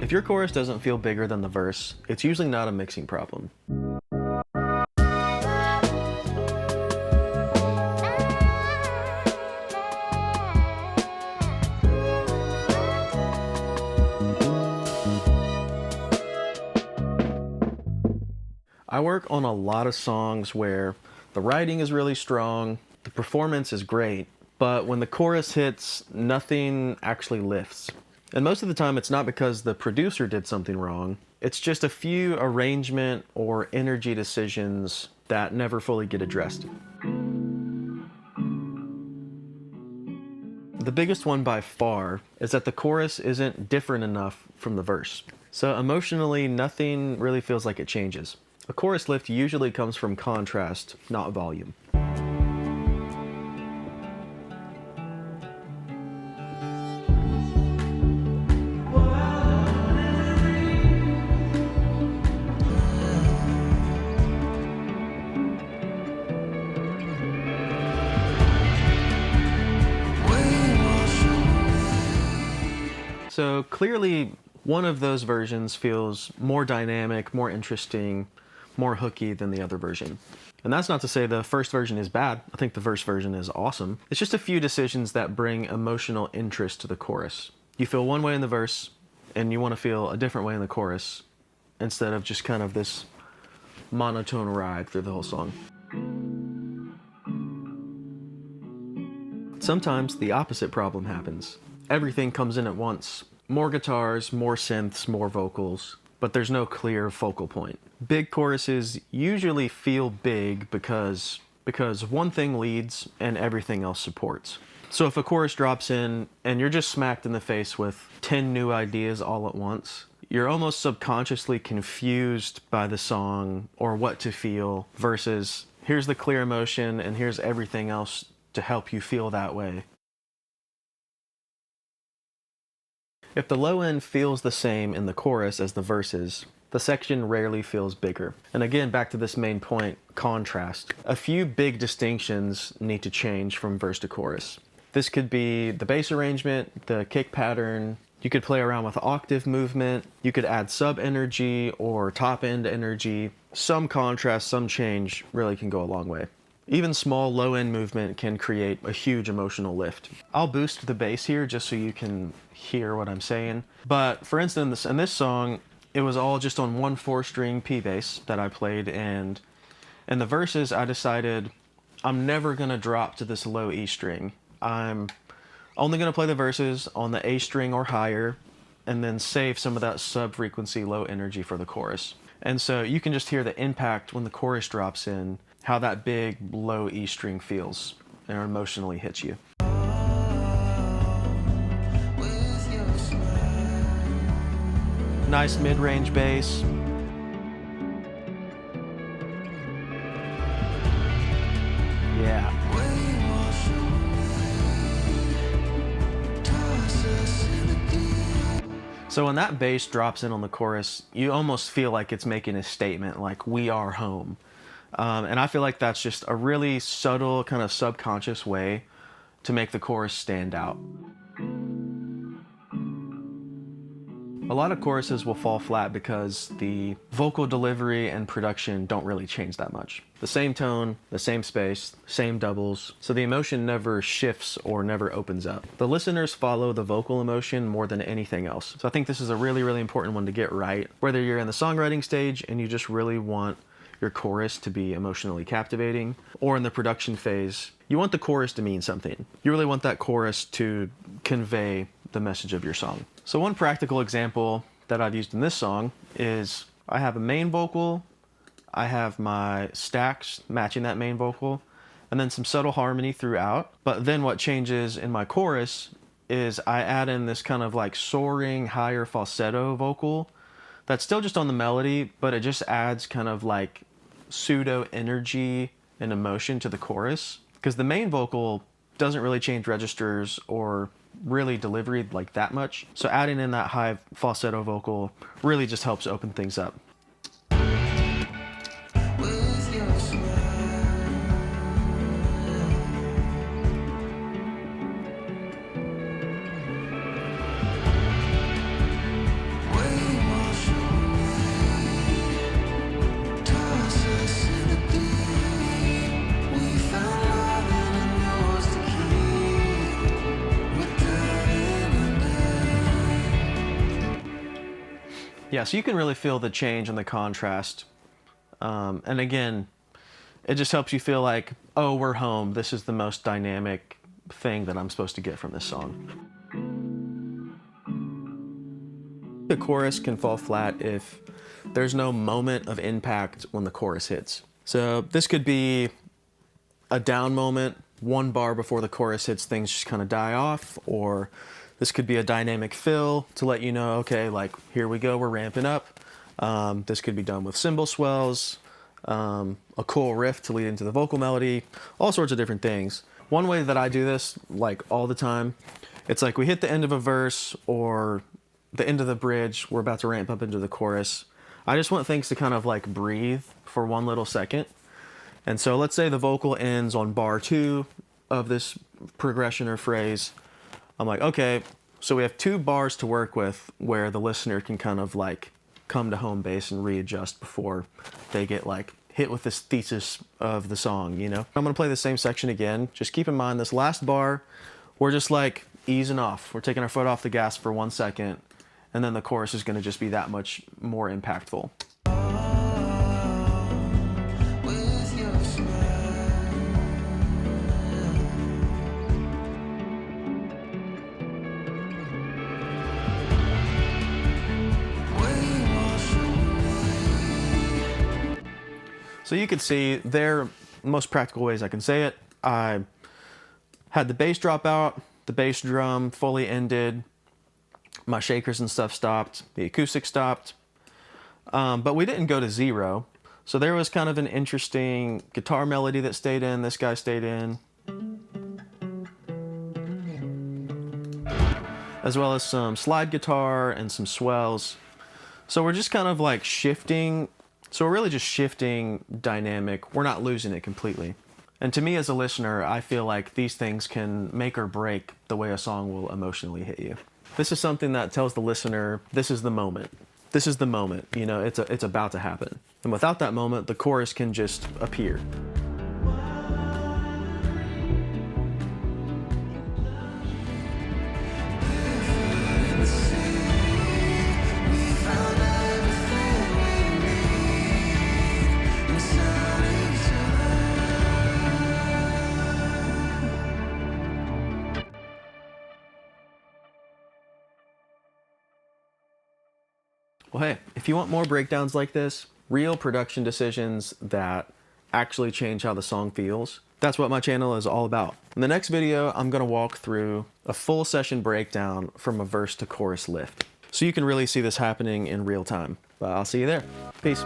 If your chorus doesn't feel bigger than the verse, it's usually not a mixing problem. I work on a lot of songs where the writing is really strong, the performance is great, but when the chorus hits, nothing actually lifts. And most of the time, it's not because the producer did something wrong. It's just a few arrangement or energy decisions that never fully get addressed. The biggest one by far is that the chorus isn't different enough from the verse. So emotionally, nothing really feels like it changes. A chorus lift usually comes from contrast, not volume. So clearly, one of those versions feels more dynamic, more interesting, more hooky than the other version. And that's not to say the first version is bad. I think the first version is awesome. It's just a few decisions that bring emotional interest to the chorus. You feel one way in the verse, and you want to feel a different way in the chorus, instead of just kind of this monotone ride through the whole song. Sometimes the opposite problem happens. Everything comes in at once. More guitars, more synths, more vocals, but there's no clear focal point. Big choruses usually feel big because one thing leads and everything else supports. So if a chorus drops in and you're just smacked in the face with 10 new ideas all at once, you're almost subconsciously confused by the song or what to feel versus here's the clear emotion and here's everything else to help you feel that way. If the low end feels the same in the chorus as the verses, the section rarely feels bigger. And again, back to this main point, contrast. A few big distinctions need to change from verse to chorus. This could be the bass arrangement, the kick pattern. You could play around with octave movement. You could add sub energy or top end energy. Some contrast, some change really can go a long way. Even small low-end movement can create a huge emotional lift. I'll boost the bass here just so you can hear what I'm saying. But for instance, in this song, it was all just on one 4-string P bass that I played, and in the verses, I decided I'm never gonna drop to this low E string. I'm only gonna play the verses on the A string or higher, and then save some of that sub-frequency low energy for the chorus. And so you can just hear the impact when the chorus drops in, how that big low E string feels and emotionally hits you. Nice mid-range bass. Yeah. So when that bass drops in on the chorus, you almost feel like it's making a statement, like we are home. And I feel like that's just a really subtle, kind of subconscious way to make the chorus stand out. A lot of choruses will fall flat because the vocal delivery and production don't really change that much. The same tone, the same space, same doubles, so the emotion never shifts or never opens up. The listeners follow the vocal emotion more than anything else. So I think this is a really, really important one to get right. Whether you're in the songwriting stage and you just really want your chorus to be emotionally captivating, or in the production phase, you want the chorus to mean something. You really want that chorus to convey the message of your song. So one practical example that I've used in this song is I have a main vocal, I have my stacks matching that main vocal, and then some subtle harmony throughout. But then what changes in my chorus is I add in this kind of like soaring, higher falsetto vocal that's still just on the melody, but it just adds kind of like pseudo energy and emotion to the chorus, because the main vocal doesn't really change registers or really delivery like that much. So adding in that high falsetto vocal really just helps open things up. Yeah, so you can really feel the change and the contrast. And again, it just helps you feel like, oh, we're home. This is the most dynamic thing that I'm supposed to get from this song. The chorus can fall flat if there's no moment of impact when the chorus hits. So this could be a down moment, one bar before the chorus hits, things just kind of die off, or this could be a dynamic fill to let you know, okay, like here we go, we're ramping up. This could be done with cymbal swells, a cool riff to lead into the vocal melody, all sorts of different things. One way that I do this, like all the time, it's like we hit the end of a verse or the end of the bridge, we're about to ramp up into the chorus. I just want things to kind of like breathe for one little second. And so let's say the vocal ends on bar 2 of this progression or phrase. I'm like, okay, so we have 2 bars to work with where the listener can kind of like come to home base and readjust before they get like hit with this thesis of the song, you know? I'm gonna play the same section again. Just keep in mind this last bar, we're just like easing off. We're taking our foot off the gas for 1 second, and then the chorus is gonna just be that much more impactful. So you can see there, most practical ways I can say it. I had the bass drop out, the bass drum fully ended, my shakers and stuff stopped, the acoustic stopped, but we didn't go to 0. So there was kind of an interesting guitar melody that stayed in, this guy stayed in, as well as some slide guitar and some swells. So we're just kind of like shifting. So we're really just shifting dynamic. We're not losing it completely. And to me as a listener, I feel like these things can make or break the way a song will emotionally hit you. This is something that tells the listener, this is the moment. This is the moment, you know, it's about to happen. And without that moment, the chorus can just appear. Well, hey, if you want more breakdowns like this, real production decisions that actually change how the song feels, that's what my channel is all about. In the next video, I'm gonna walk through a full session breakdown from a verse to chorus lift. So you can really see this happening in real time. But I'll see you there. Peace.